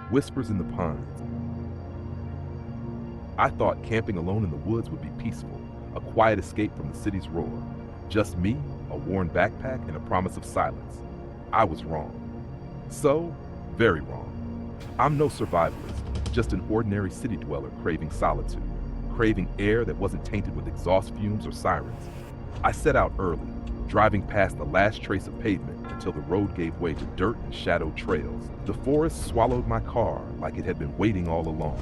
Whispers in the pines. I thought camping alone in the woods would be peaceful, a quiet escape from the city's roar. Just me, a worn backpack, and a promise of silence. I was wrong. So, very wrong. I'm no survivalist, just an ordinary city dweller craving solitude, craving air that wasn't tainted with exhaust fumes or sirens. I set out early, driving past the last trace of pavement until the road gave way to dirt and shadowed trails. The forest swallowed my car like it had been waiting all along.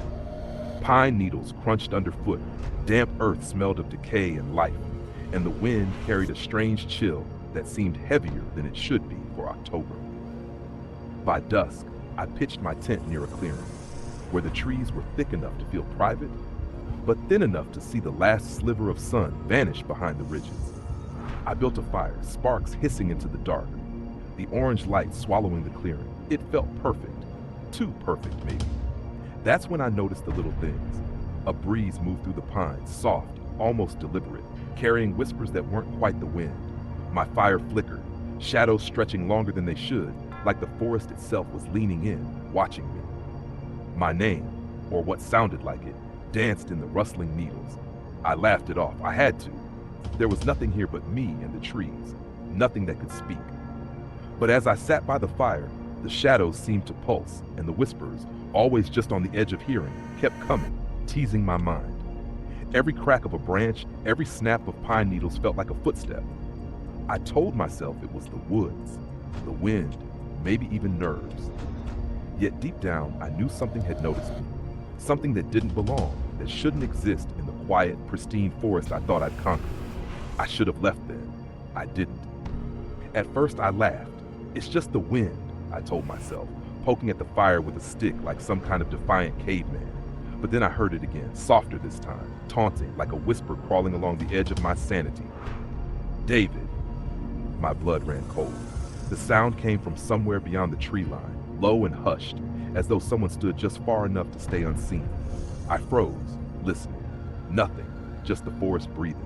Pine needles crunched underfoot, damp earth smelled of decay and life, and the wind carried a strange chill that seemed heavier than it should be for October. By dusk, I pitched my tent near a clearing, where the trees were thick enough to feel private, but thin enough to see the last sliver of sun vanish behind the ridges. I built a fire, sparks hissing into the dark, the orange light swallowing the clearing. It felt perfect, too perfect maybe. That's when I noticed the little things. A breeze moved through the pines, soft, almost deliberate, carrying whispers that weren't quite the wind. My fire flickered, shadows stretching longer than they should, like the forest itself was leaning in, watching me. My name, or what sounded like it, danced in the rustling needles. I laughed it off. I had to. There was nothing here but me and the trees, nothing that could speak. But as I sat by the fire, the shadows seemed to pulse, and the whispers, always just on the edge of hearing, kept coming, teasing my mind. Every crack of a branch, every snap of pine needles felt like a footstep. I told myself it was the woods, the wind, maybe even nerves. Yet deep down, I knew something had noticed me, something that didn't belong, that shouldn't exist in the quiet, pristine forest I thought I'd conquered. I should have left then. I didn't. At first, I laughed. It's just the wind, I told myself, poking at the fire with a stick like some kind of defiant caveman. But then I heard it again, softer this time, taunting, like a whisper crawling along the edge of my sanity. David. My blood ran cold. The sound came from somewhere beyond the tree line, low and hushed, as though someone stood just far enough to stay unseen. I froze, listening. Nothing, just the forest breathing.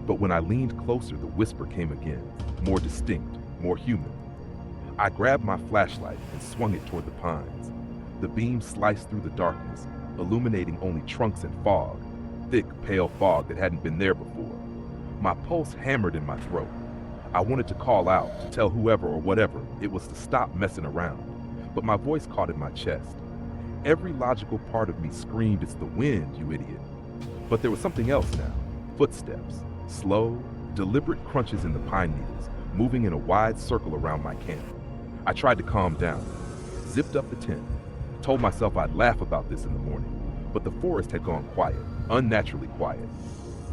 But when I leaned closer, the whisper came again, more distinct, more human. I grabbed my flashlight and swung it toward the pines. The beam sliced through the darkness, illuminating only trunks and fog, thick, pale fog that hadn't been there before. My pulse hammered in my throat. I wanted to call out, to tell whoever or whatever it was to stop messing around, but my voice caught in my chest. Every logical part of me screamed, "It's the wind, you idiot." But there was something else now. Footsteps, slow, deliberate crunches in the pine needles, moving in a wide circle around my camp. I tried to calm down, zipped up the tent, told myself I'd laugh about this in the morning, but the forest had gone quiet, unnaturally quiet.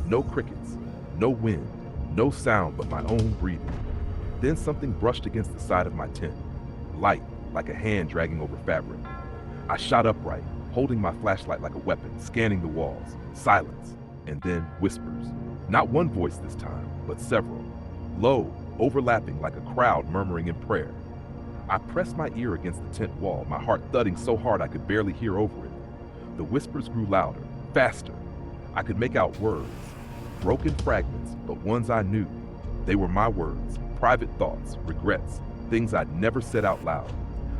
No crickets, no wind, no sound but my own breathing. Then something brushed against the side of my tent, light, like a hand dragging over fabric. I shot upright, holding my flashlight like a weapon, scanning the walls. Silence, and then whispers. Not one voice this time, but several. Low, overlapping like a crowd murmuring in prayer. I pressed my ear against the tent wall, my heart thudding so hard I could barely hear over it. The whispers grew louder, faster. I could make out words, broken fragments, but ones I knew. They were my words, private thoughts, regrets, things I'd never said out loud.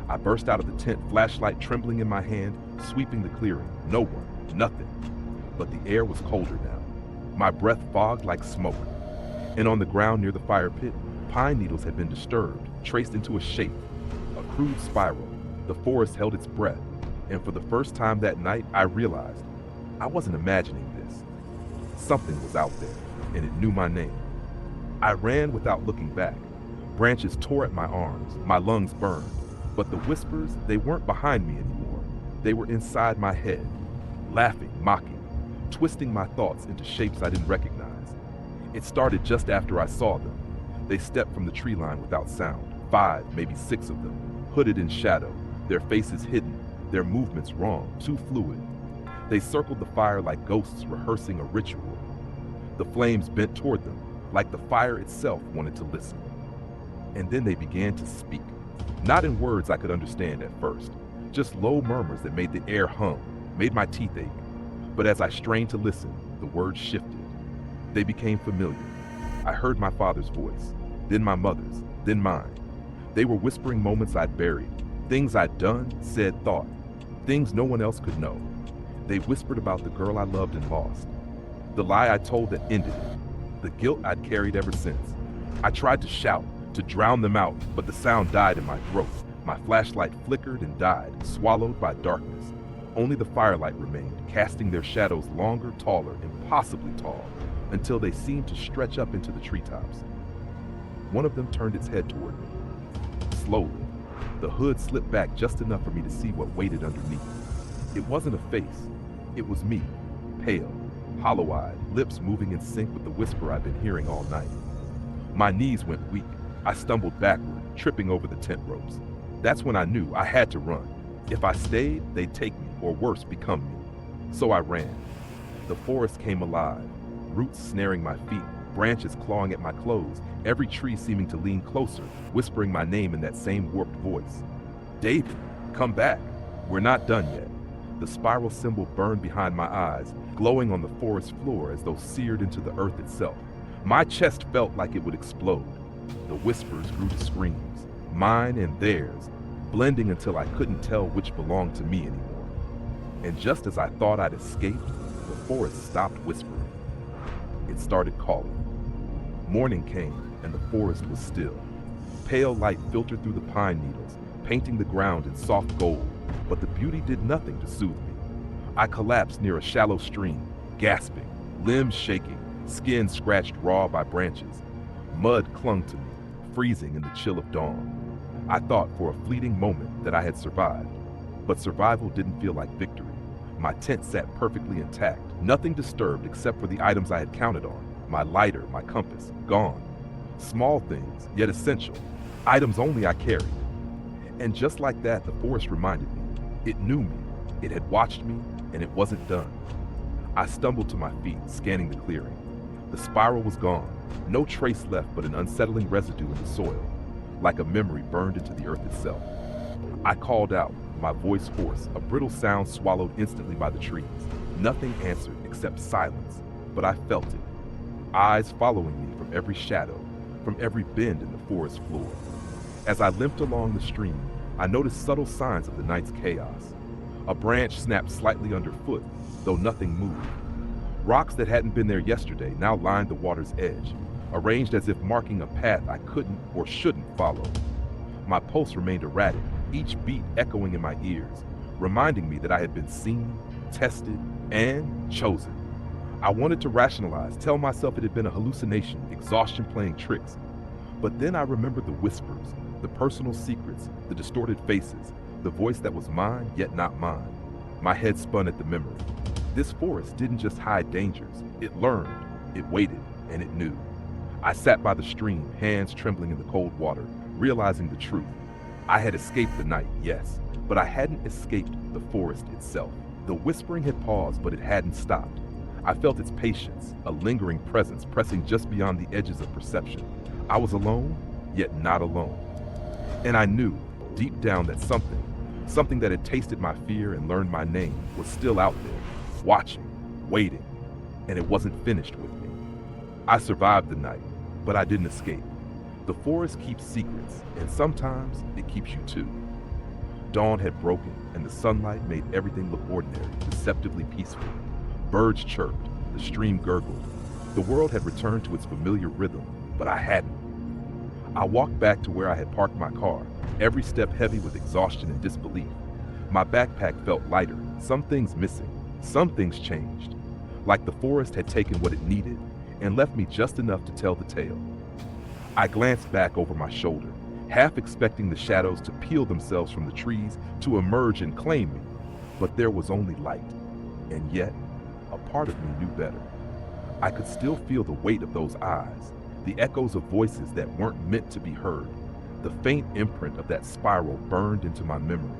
I burst out of the tent, flashlight trembling in my hand, sweeping the clearing. No one, nothing. But the air was colder now. My breath fogged like smoke. And on the ground near the fire pit, pine needles had been disturbed, traced into a shape, a crude spiral. The forest held its breath, and for the first time that night, I realized I wasn't imagining this. Something was out there, and it knew my name. I ran without looking back. Branches tore at my arms, my lungs burned. But the whispers, they weren't behind me anymore. They were inside my head, laughing, mocking, twisting my thoughts into shapes I didn't recognize. It started just after I saw them. They stepped from the tree line without sound, 5, maybe 6 of them, hooded in shadow, their faces hidden, their movements wrong, too fluid. They circled the fire like ghosts rehearsing a ritual. The flames bent toward them, like the fire itself wanted to listen. And then they began to speak. Not in words I could understand at first, just low murmurs that made the air hum, made my teeth ache. But as I strained to listen, the words shifted. They became familiar. I heard my father's voice, then my mother's, then mine. They were whispering moments I'd buried, Things I'd done, said, thought. Things no one else could know. They whispered about the girl I loved and lost. The lie I told that ended it. The guilt I'd carried ever since. I tried to shout, to drown them out, but the sound died in my throat. My flashlight flickered and died, swallowed by darkness. Only the firelight remained, casting their shadows longer, taller, impossibly tall, until they seemed to stretch up into the treetops. One of them turned its head toward me. Slowly, the hood slipped back just enough for me to see what waited underneath. It wasn't a face. It was me, pale, hollow-eyed, lips moving in sync with the whisper I'd been hearing all night. My knees went weak. I stumbled backward, tripping over the tent ropes. That's when I knew I had to run. If I stayed, they'd take me, or worse, become me. So I ran. The forest came alive, roots snaring my feet, branches clawing at my clothes, every tree seeming to lean closer, whispering my name in that same warped voice. David, come back. We're not done yet. The spiral symbol burned behind my eyes, glowing on the forest floor as though seared into the earth itself. My chest felt like it would explode. The whispers grew to screams, mine and theirs, blending until I couldn't tell which belonged to me anymore. And just as I thought I'd escaped, the forest stopped whispering. It started calling. Morning came, and the forest was still. Pale light filtered through the pine needles, painting the ground in soft gold, but the beauty did nothing to soothe me. I collapsed near a shallow stream, gasping, limbs shaking, skin scratched raw by branches. Mud clung to me, freezing in the chill of dawn. I thought for a fleeting moment that I had survived, but survival didn't feel like victory. My tent sat perfectly intact, nothing disturbed except for the items I had counted on. My lighter, my compass, gone. Small things, yet essential. Items only I carried. And just like that, the forest reminded me. It knew me. It had watched me, and it wasn't done. I stumbled to my feet, scanning the clearing. The spiral was gone. No trace left but an unsettling residue in the soil, like a memory burned into the earth itself. I called out, my voice hoarse, a brittle sound swallowed instantly by the trees. Nothing answered except silence, but I felt it. Eyes following me from every shadow, from every bend in the forest floor. As I limped along the stream, I noticed subtle signs of the night's chaos. A branch snapped slightly underfoot, though nothing moved. Rocks that hadn't been there yesterday now lined the water's edge, arranged as if marking a path I couldn't or shouldn't follow. My pulse remained erratic, each beat echoing in my ears, reminding me that I had been seen, tested, and chosen. I wanted to rationalize, tell myself it had been a hallucination, exhaustion playing tricks. But then I remembered the whispers, the personal secrets, the distorted faces, the voice that was mine yet not mine. My head spun at the memory. This forest didn't just hide dangers. It learned, it waited, and it knew. I sat by the stream, hands trembling in the cold water, realizing the truth. I had escaped the night, yes, but I hadn't escaped the forest itself. The whispering had paused, but it hadn't stopped. I felt its patience, a lingering presence pressing just beyond the edges of perception. I was alone, yet not alone. And I knew, deep down, that something that had tasted my fear and learned my name, was still out there, watching, waiting, and it wasn't finished with me. I survived the night, but I didn't escape. The forest keeps secrets, and sometimes it keeps you too. Dawn had broken, and the sunlight made everything look ordinary, deceptively peaceful. Birds chirped, the stream gurgled. The world had returned to its familiar rhythm, but I hadn't. I walked back to where I had parked my car, every step heavy with exhaustion and disbelief. My backpack felt lighter, some things missing, some things changed. Like the forest had taken what it needed and left me just enough to tell the tale. I glanced back over my shoulder, half expecting the shadows to peel themselves from the trees to emerge and claim me, but there was only light. And yet, a part of me knew better. I could still feel the weight of those eyes, the echoes of voices that weren't meant to be heard. The faint imprint of that spiral burned into my memory.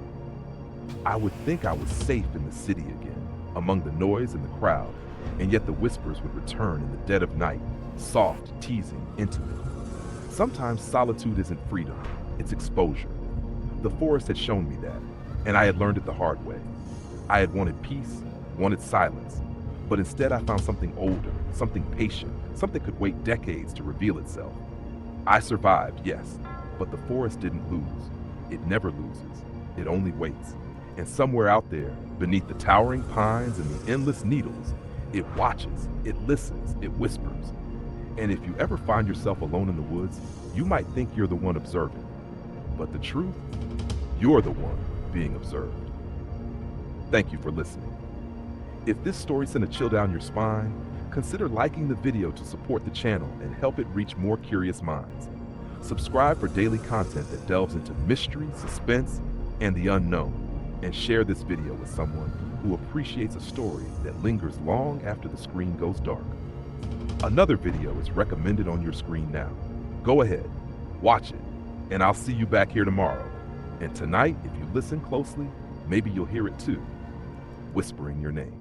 I would think I was safe in the city again, among the noise and the crowd, and yet the whispers would return in the dead of night, soft, teasing, intimate. Sometimes solitude isn't freedom, it's exposure. The forest had shown me that, and I had learned it the hard way. I had wanted peace, wanted silence, but instead I found something older, something patient, something that could wait decades to reveal itself. I survived, yes, but the forest didn't lose. It never loses. it only waits. And somewhere out there, beneath the towering pines and the endless needles, it watches, it listens, it whispers. And if you ever find yourself alone in the woods, you might think you're the one observing. But the truth, you're the one being observed. Thank you for listening. If this story sent a chill down your spine, consider liking the video to support the channel and help it reach more curious minds. Subscribe for daily content that delves into mystery, suspense, and the unknown, and share this video with someone who appreciates a story that lingers long after the screen goes dark. Another video is recommended on your screen now. Go ahead, watch it, and I'll see you back here tomorrow. And tonight, if you listen closely, maybe you'll hear it too, whispering your name.